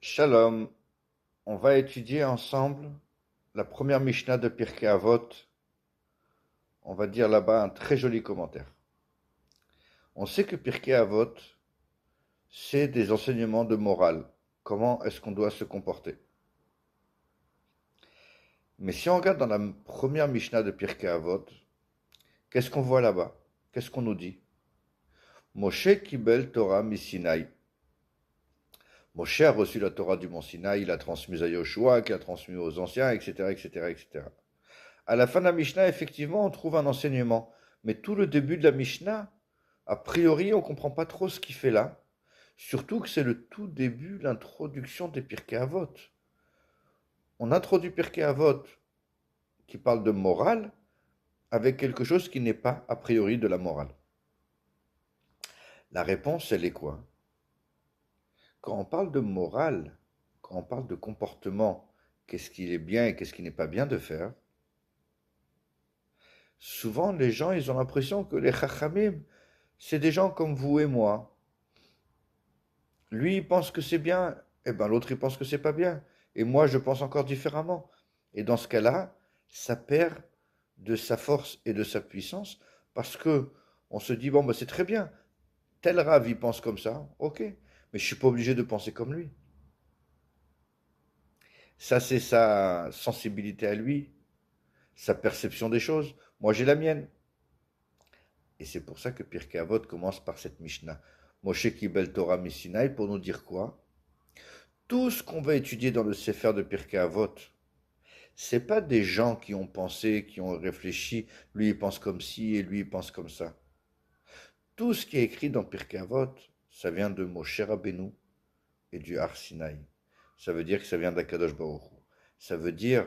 Shalom, on va étudier ensemble la première Mishnah de Pirkei Avot. On va dire là-bas un très joli commentaire. On sait que Pirkei Avot, c'est des enseignements de morale. Comment est-ce qu'on doit se comporter? Mais si on regarde dans la première Mishnah de Pirkei Avot, qu'est-ce qu'on voit là-bas? Qu'est-ce qu'on nous dit? Moshe Kibel Torah Misinaï. Moshe a reçu la Torah du mont Sinaï, il l'a transmise à Yoshua, qui l'a transmise aux anciens, etc., etc., etc. À la fin de la Mishnah, effectivement, on trouve un enseignement. Mais tout le début de la Mishnah, a priori, on ne comprend pas trop ce qu'il fait là. Surtout que c'est le tout début, l'introduction des Pirkei Avot. On introduit Pirkei Avot qui parle de morale avec quelque chose qui n'est pas a priori de la morale. La réponse, elle est quoi? Quand on parle de morale, quand on parle de comportement, qu'est-ce qu'il est bien et qu'est-ce qui n'est pas bien de faire, souvent les gens, ils ont l'impression que les Chachamim, c'est des gens comme vous et moi. Lui, il pense que c'est bien, et ben l'autre, il pense que c'est pas bien. Et moi, je pense encore différemment. Et dans ce cas-là, ça perd de sa force et de sa puissance parce que on se dit, bon, ben, c'est très bien. Tel Rav, il pense comme ça, ok. Mais je suis pas obligé de penser comme lui. Ça, c'est sa sensibilité à lui, sa perception des choses. Moi, j'ai la mienne. Et c'est pour ça que Pirkei Avot commence par cette Mishnah. Moshe Kibel Torah Misinaï pour nous dire quoi? Tout ce qu'on va étudier dans le Sefer de Pirkei Avot, c'est pas des gens qui ont pensé, qui ont réfléchi, lui il pense comme ci et lui il pense comme ça. Tout ce qui est écrit dans Pirkei Avot, ça vient de Moshe Rabbeinu et du Har Sinaï. Ça veut dire que ça vient d'Akadosh Baruch Hu. Ça veut dire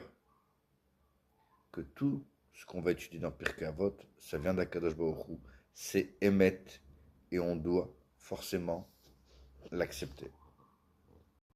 que tout ce qu'on va étudier dans Pirkei Avot, ça vient d'Akadosh Baruch Hu. C'est émet et on doit forcément l'accepter.